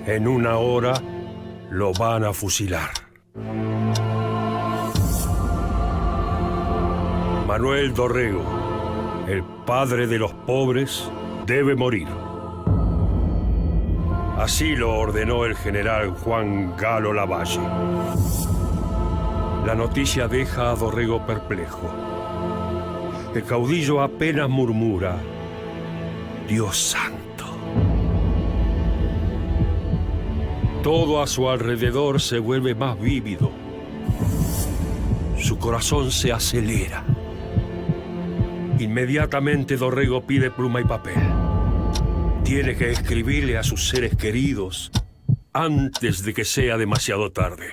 En una hora lo van a fusilar. Manuel Dorrego, el padre de los pobres, debe morir. Así lo ordenó el general Juan Galo Lavalle. La noticia deja a Dorrego perplejo. El caudillo apenas murmura: Dios santo. Todo a su alrededor se vuelve más vívido. Su corazón se acelera. Inmediatamente Dorrego pide pluma y papel. Tiene que escribirle a sus seres queridos antes de que sea demasiado tarde.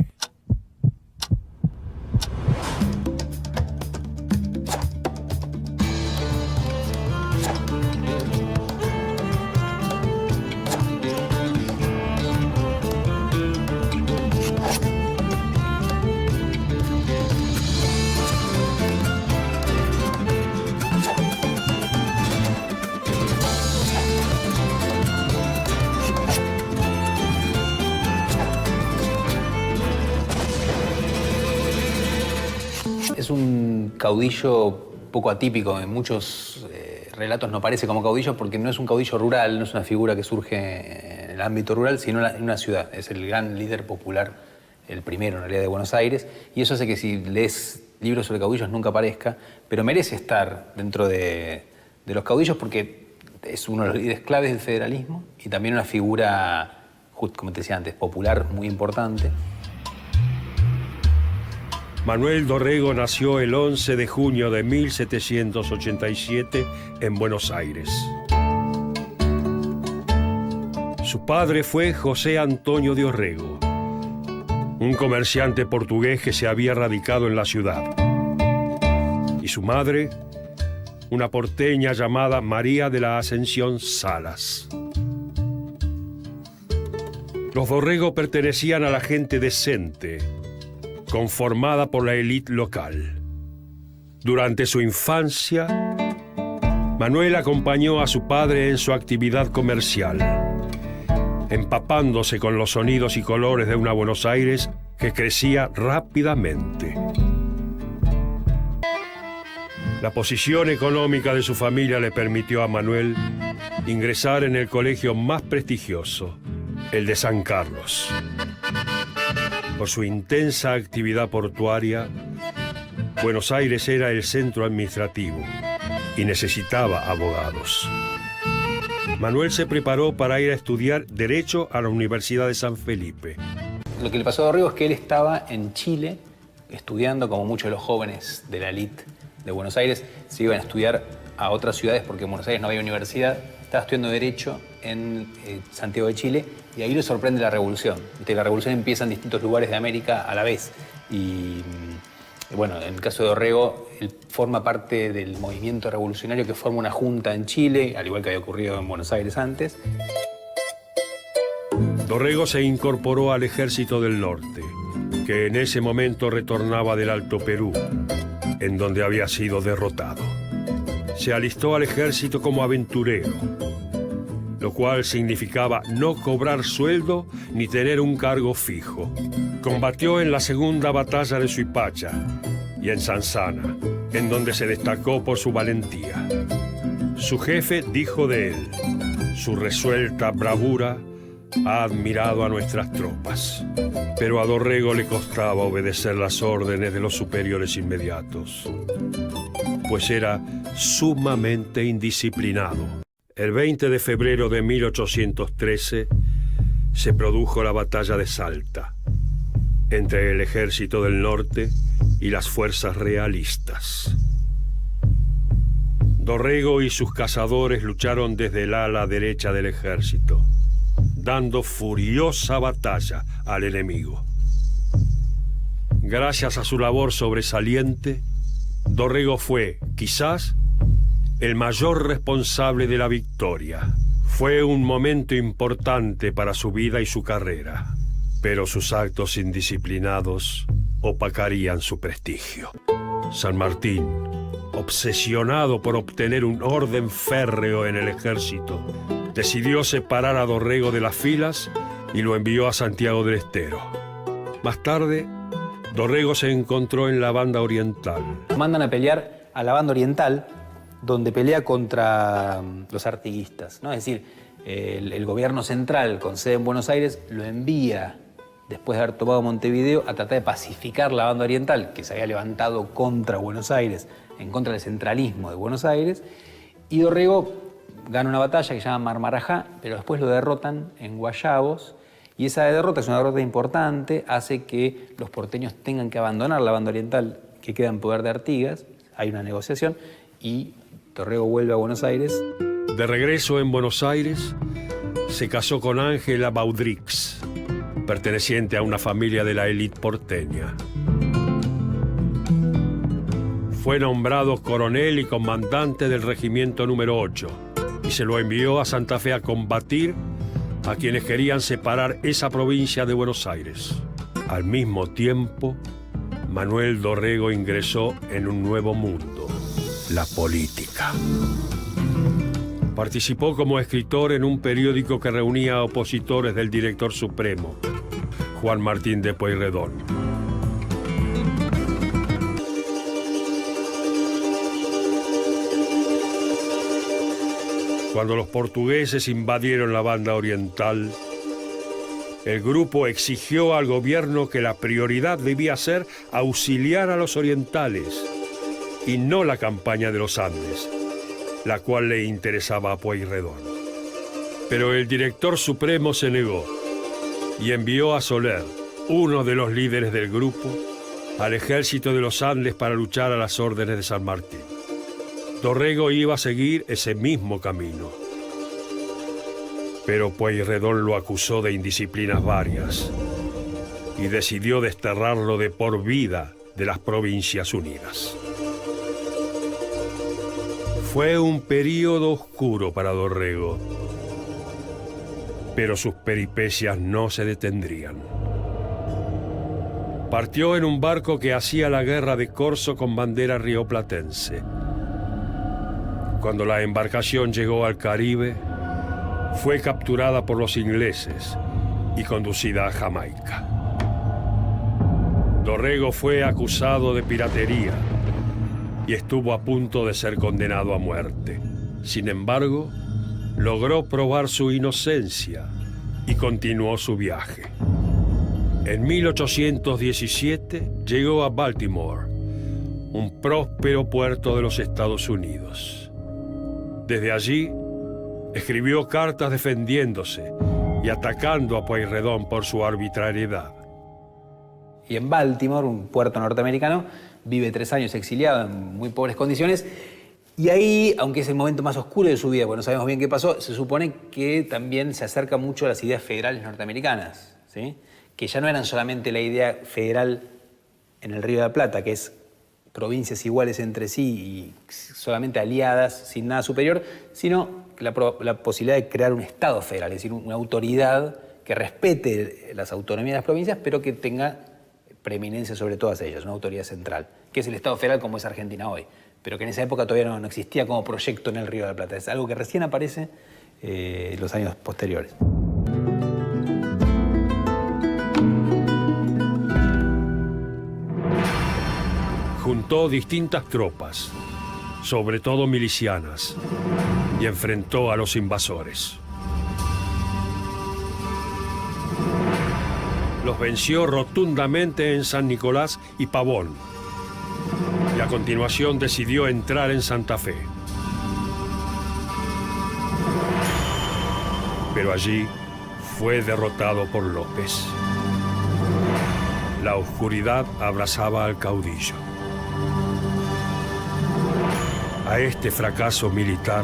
Es un caudillo poco atípico. En muchos relatos no parece como caudillo porque no es un caudillo rural, no es una figura que surge en el ámbito rural, sino en una ciudad. Es el gran líder popular, el primero en realidad de Buenos Aires, y eso hace que si lees libros sobre caudillos nunca aparezca, pero merece estar dentro de los caudillos porque es uno de los líderes claves del federalismo y también una figura, como te decía antes, popular muy importante. Manuel Dorrego nació el 11 de junio de 1787 en Buenos Aires. Su padre fue José Antonio de Orrego, un comerciante portugués que se había radicado en la ciudad. Y su madre, una porteña llamada María de la Ascensión Salas. Los Dorrego pertenecían a la gente decente, conformada por la élite local. Durante su infancia, Manuel acompañó a su padre en su actividad comercial, empapándose con los sonidos y colores de una Buenos Aires que crecía rápidamente. La posición económica de su familia le permitió a Manuel ingresar en el colegio más prestigioso, el de San Carlos. Por su intensa actividad portuaria, Buenos Aires era el centro administrativo y necesitaba abogados. Manuel se preparó para ir a estudiar Derecho a la Universidad de San Felipe. Lo que le pasó a Dorrego es que él estaba en Chile estudiando, como muchos de los jóvenes de la élite de Buenos Aires se iban a estudiar a otras ciudades porque en Buenos Aires no había universidad. Estaba estudiando Derecho en Santiago de Chile y ahí le sorprende la revolución. La revolución empieza en distintos lugares de América a la vez. Y bueno, en el caso de Dorrego, él forma parte del movimiento revolucionario que forma una junta en Chile, al igual que había ocurrido en Buenos Aires antes. Dorrego se incorporó al Ejército del Norte, que en ese momento retornaba del Alto Perú, en donde había sido derrotado. Se alistó al ejército como aventurero, lo cual significaba no cobrar sueldo ni tener un cargo fijo. Combatió en la segunda batalla de Suipacha y en Sansana, en donde se destacó por su valentía. Su jefe dijo de él: su resuelta bravura ha admirado a nuestras tropas. Pero a Dorrego le costaba obedecer las órdenes de los superiores inmediatos, pues era sumamente indisciplinado. El 20 de febrero de 1813 se produjo la batalla de Salta, entre el Ejército del Norte y las fuerzas realistas. Dorrego y sus cazadores lucharon desde el ala derecha del ejército, dando furiosa batalla al enemigo. Gracias a su labor sobresaliente, Dorrego fue, quizás, el mayor responsable de la victoria. Fue un momento importante para su vida y su carrera, pero sus actos indisciplinados opacarían su prestigio. San Martín, obsesionado por obtener un orden férreo en el ejército, decidió separar a Dorrego de las filas y lo envió a Santiago del Estero. Más tarde, Dorrego se encontró en la Banda Oriental. Mandan a pelear a la Banda Oriental, donde pelea contra los artiguistas, ¿no? Es decir, el gobierno central, con sede en Buenos Aires, lo envía, después de haber tomado Montevideo, a tratar de pacificar la Banda Oriental, que se había levantado contra Buenos Aires, en contra del centralismo de Buenos Aires. Y Dorrego gana una batalla que se llama Marmarajá, pero después lo derrotan en Guayabos. Y esa derrota, es una derrota importante, hace que los porteños tengan que abandonar la Banda Oriental, que queda en poder de Artigas. Hay una negociación y Dorrego vuelve a Buenos Aires. De regreso en Buenos Aires, se casó con Ángela Baudrix, perteneciente a una familia de la élite porteña. Fue nombrado coronel y comandante del regimiento número 8 y se lo envió a Santa Fe a combatir a quienes querían separar esa provincia de Buenos Aires. Al mismo tiempo, Manuel Dorrego ingresó en un nuevo mundo, la política. Participó como escritor en un periódico que reunía a opositores del director supremo, Juan Martín de Pueyrredón. Cuando los portugueses invadieron la Banda Oriental, el grupo exigió al gobierno que la prioridad debía ser auxiliar a los orientales y no la campaña de los Andes, la cual le interesaba a Pueyrredón. Pero el director supremo se negó y envió a Soler, uno de los líderes del grupo, al ejército de los Andes para luchar a las órdenes de San Martín. Dorrego iba a seguir ese mismo camino, pero Pueyrredón lo acusó de indisciplinas varias y decidió desterrarlo de por vida de las Provincias Unidas. Fue un período oscuro para Dorrego, pero sus peripecias no se detendrían. Partió en un barco que hacía la guerra de corso con bandera rioplatense. Cuando la embarcación llegó al Caribe, fue capturada por los ingleses y conducida a Jamaica. Dorrego fue acusado de piratería y estuvo a punto de ser condenado a muerte. Sin embargo, logró probar su inocencia y continuó su viaje. En 1817 llegó a Baltimore, un próspero puerto de los Estados Unidos. Desde allí, escribió cartas defendiéndose y atacando a Pueyrredón por su arbitrariedad. Y en Baltimore, un puerto norteamericano, vive 3 años exiliado en muy pobres condiciones. Y ahí, aunque es el momento más oscuro de su vida, porque no sabemos bien qué pasó, se supone que también se acerca mucho a las ideas federales norteamericanas, ¿sí? Que ya no eran solamente la idea federal en el Río de la Plata, que es provincias iguales entre sí y solamente aliadas, sin nada superior, sino la posibilidad de crear un Estado federal, es decir, una autoridad que respete las autonomías de las provincias, pero que tenga preeminencia sobre todas ellas, una autoridad central, que es el Estado federal como es Argentina hoy, pero que en esa época todavía no existía como proyecto en el Río de la Plata. Es algo que recién aparece en los años posteriores. Juntó distintas tropas, sobre todo milicianas, y enfrentó a los invasores. Los venció rotundamente en San Nicolás y Pavón, y a continuación decidió entrar en Santa Fe. Pero allí fue derrotado por López. La oscuridad abrazaba al caudillo. A este fracaso militar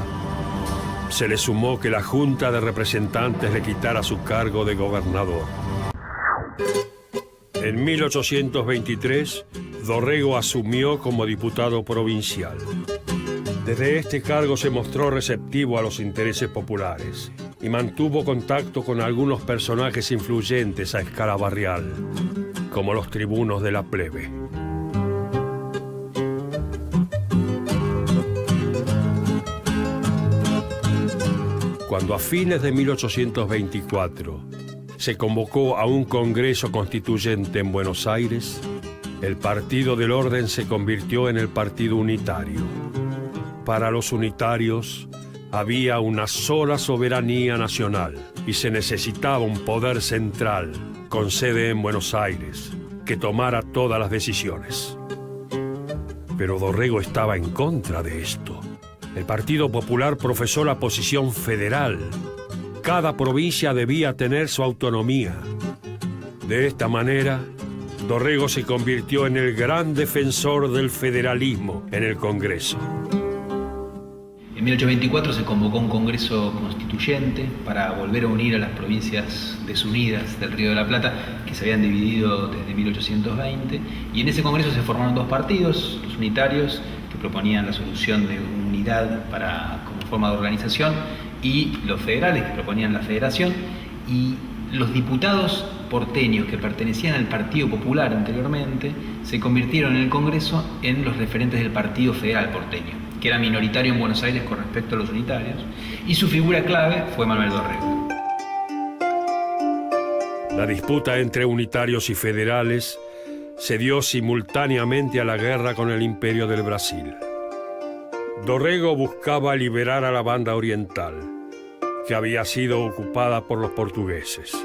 se le sumó que la Junta de Representantes le quitara su cargo de gobernador. En 1823, Dorrego asumió como diputado provincial. Desde este cargo se mostró receptivo a los intereses populares y mantuvo contacto con algunos personajes influyentes a escala barrial, como los tribunos de la plebe. Cuando a fines de 1824 se convocó a un Congreso Constituyente en Buenos Aires, el Partido del Orden se convirtió en el Partido Unitario. Para los unitarios había una sola soberanía nacional y se necesitaba un poder central con sede en Buenos Aires que tomara todas las decisiones. Pero Dorrego estaba en contra de esto. El Partido Popular profesó la posición federal. Cada provincia debía tener su autonomía. De esta manera, Dorrego se convirtió en el gran defensor del federalismo en el Congreso. En 1824 se convocó un Congreso Constituyente para volver a unir a las provincias desunidas del Río de la Plata, que se habían dividido desde 1820, y en ese Congreso se formaron dos partidos, los unitarios, que proponían la solución de unidad como forma de organización, y los federales, que proponían la federación, y los diputados porteños que pertenecían al Partido Popular anteriormente se convirtieron en el Congreso en los referentes del Partido Federal porteño, que era minoritario en Buenos Aires con respecto a los unitarios, y su figura clave fue Manuel Dorrego. La disputa entre unitarios y federales se dio simultáneamente a la guerra con el Imperio del Brasil. Dorrego buscaba liberar a la banda oriental, que había sido ocupada por los portugueses,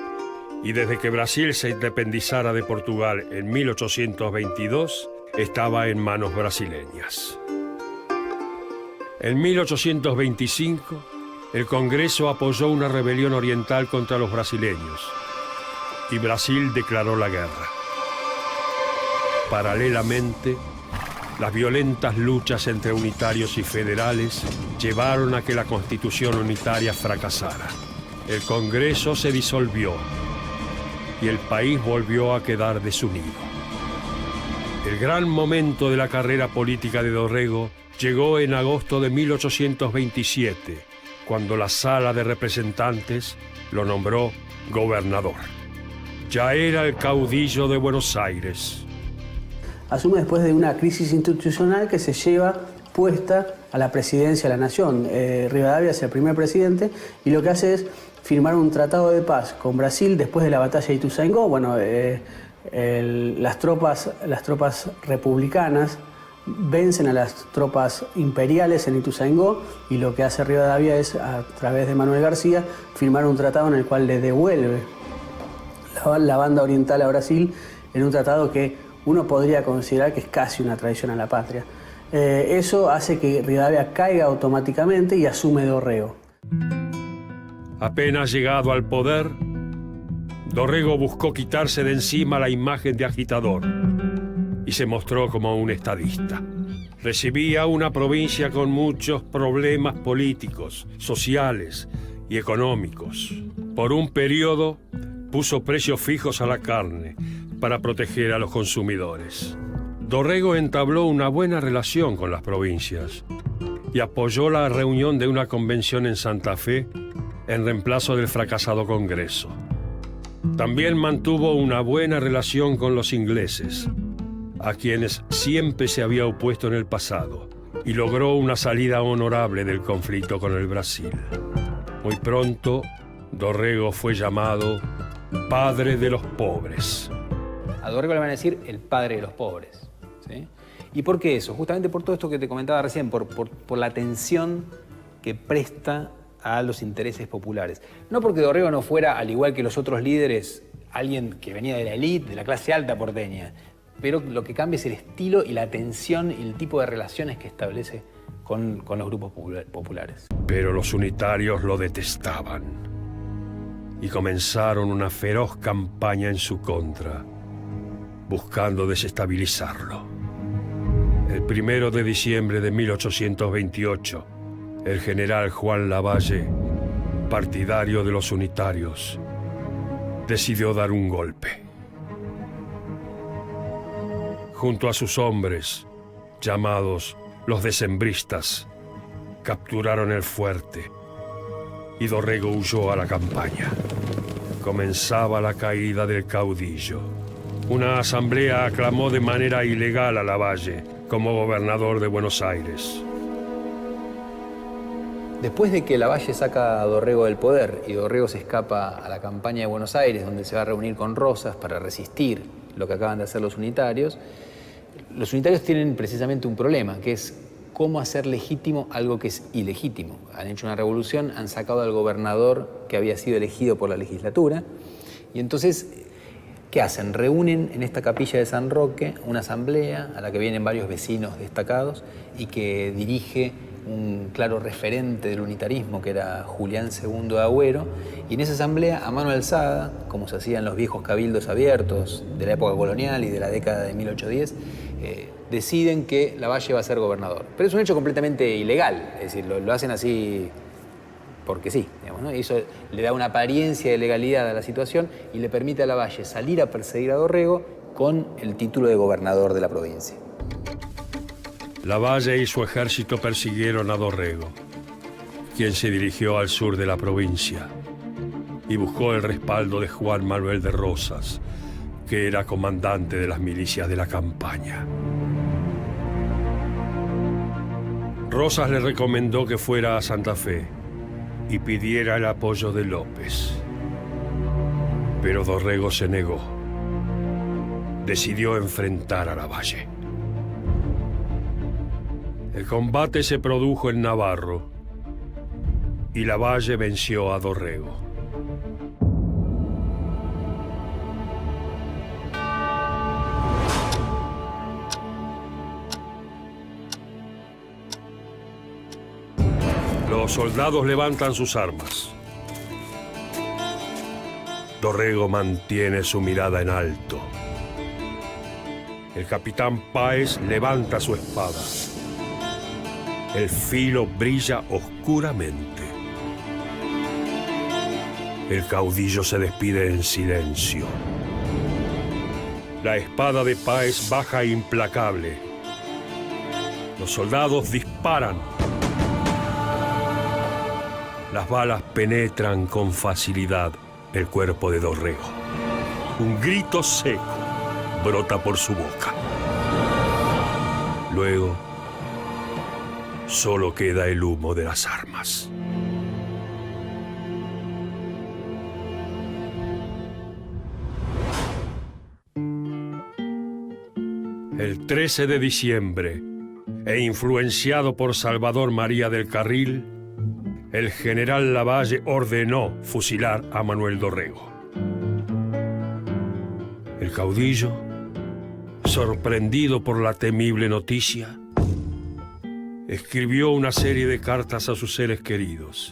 y desde que Brasil se independizara de Portugal en 1822, estaba en manos brasileñas. En 1825, el Congreso apoyó una rebelión oriental contra los brasileños y Brasil declaró la guerra. Paralelamente, las violentas luchas entre unitarios y federales llevaron a que la Constitución unitaria fracasara. El Congreso se disolvió y el país volvió a quedar desunido. El gran momento de la carrera política de Dorrego llegó en agosto de 1827, cuando la Sala de Representantes lo nombró gobernador. Ya era el caudillo de Buenos Aires. Asume después de una crisis institucional que se lleva puesta a la presidencia de la Nación. Rivadavia es el primer presidente y lo que hace es firmar un tratado de paz con Brasil después de la batalla de Ituzaingó. Bueno, las tropas republicanas vencen a las tropas imperiales en Ituzaingó y lo que hace Rivadavia es, a través de Manuel García, firmar un tratado en el cual le devuelve la banda oriental a Brasil, en un tratado que uno podría considerar que es casi una traición a la patria. Eso hace que Rivadavia caiga automáticamente y asume Dorrego. Apenas llegado al poder, Dorrego buscó quitarse de encima la imagen de agitador y se mostró como un estadista. Recibía una provincia con muchos problemas políticos, sociales y económicos. Por un periodo puso precios fijos a la carne para proteger a los consumidores. Dorrego entabló una buena relación con las provincias y apoyó la reunión de una convención en Santa Fe en reemplazo del fracasado Congreso. También mantuvo una buena relación con los ingleses, a quienes siempre se había opuesto en el pasado, y logró una salida honorable del conflicto con el Brasil. Muy pronto, Dorrego fue llamado padre de los pobres. A Dorrego le van a decir el padre de los pobres, ¿sí? ¿Y por qué eso? Justamente por todo esto que te comentaba recién, por la atención que presta a los intereses populares. No porque Dorrego no fuera, al igual que los otros líderes, alguien que venía de la élite, de la clase alta porteña, pero lo que cambia es el estilo y la atención y el tipo de relaciones que establece con los grupos populares. Pero los unitarios lo detestaban y comenzaron una feroz campaña en su contra, buscando desestabilizarlo. El 1 de diciembre de 1828, el general Juan Lavalle, partidario de los unitarios, decidió dar un golpe. Junto a sus hombres, llamados los decembristas, capturaron el fuerte y Dorrego huyó a la campaña. Comenzaba la caída del caudillo. Una asamblea aclamó de manera ilegal a Lavalle como gobernador de Buenos Aires. Después de que Lavalle saca a Dorrego del poder y Dorrego se escapa a la campaña de Buenos Aires, donde se va a reunir con Rosas para resistir lo que acaban de hacer los unitarios tienen precisamente un problema, que es cómo hacer legítimo algo que es ilegítimo. Han hecho una revolución, han sacado al gobernador que había sido elegido por la legislatura, y entonces, ¿qué hacen? Reúnen en esta capilla de San Roque una asamblea a la que vienen varios vecinos destacados y que dirige un claro referente del unitarismo, que era Julián II de Agüero, y en esa asamblea, a mano alzada, como se hacía en los viejos cabildos abiertos de la época colonial y de la década de 1810, deciden que Lavalle va a ser gobernador. Pero es un hecho completamente ilegal, es decir, lo hacen así porque sí, digamos, ¿no? Y eso le da una apariencia de legalidad a la situación y le permite a Lavalle salir a perseguir a Dorrego con el título de gobernador de la provincia. Lavalle y su ejército persiguieron a Dorrego, quien se dirigió al sur de la provincia y buscó el respaldo de Juan Manuel de Rosas, que era comandante de las milicias de la campaña. Rosas le recomendó que fuera a Santa Fe y pidiera el apoyo de López. Pero Dorrego se negó. Decidió enfrentar a Lavalle. El combate se produjo en Navarro y Lavalle venció a Dorrego. Los soldados levantan sus armas. Dorrego mantiene su mirada en alto. El capitán Páez levanta su espada. El filo brilla oscuramente. El caudillo se despide en silencio. La espada de Páez baja implacable. Los soldados disparan. Las balas penetran con facilidad el cuerpo de Dorrego. Un grito seco brota por su boca. Luego, solo queda el humo de las armas. El 13 de diciembre, e influenciado por Salvador María del Carril, el general Lavalle ordenó fusilar a Manuel Dorrego. El caudillo, sorprendido por la temible noticia, escribió una serie de cartas a sus seres queridos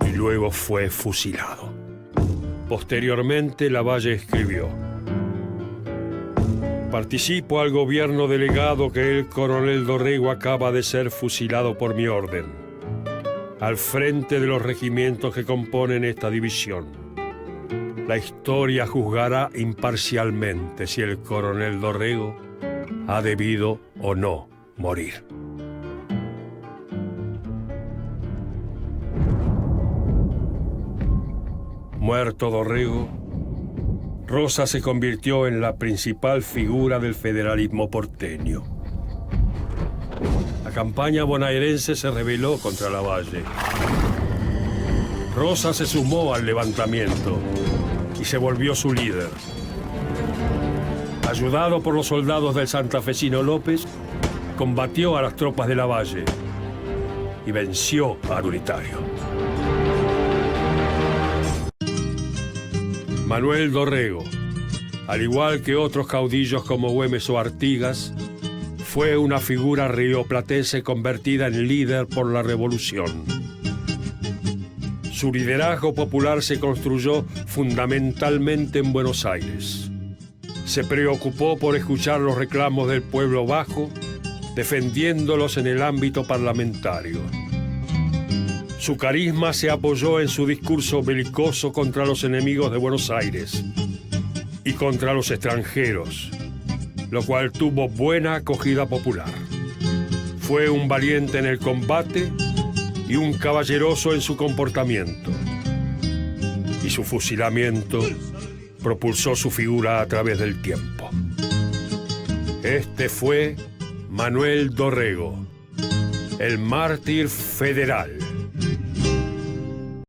y luego fue fusilado. Posteriormente, Lavalle escribió: participo al gobierno delegado que el coronel Dorrego acaba de ser fusilado por mi orden, al frente de los regimientos que componen esta división. La historia juzgará imparcialmente si el coronel Dorrego ha debido o no morir. Muerto Dorrego, Rosas se convirtió en la principal figura del federalismo porteño. La campaña bonaerense se rebeló contra Lavalle. Rosas se sumó al levantamiento y se volvió su líder. Ayudado por los soldados del santafesino López, combatió a las tropas de Lavalle y venció al unitario. Manuel Dorrego, al igual que otros caudillos como Güemes o Artigas, fue una figura rioplatense convertida en líder por la revolución. Su liderazgo popular se construyó fundamentalmente en Buenos Aires. Se preocupó por escuchar los reclamos del pueblo bajo, defendiéndolos en el ámbito parlamentario. Su carisma se apoyó en su discurso belicoso contra los enemigos de Buenos Aires y contra los extranjeros, lo cual tuvo buena acogida popular. Fue un valiente en el combate y un caballeroso en su comportamiento. Y su fusilamiento propulsó su figura a través del tiempo. Este fue Manuel Dorrego, el mártir federal.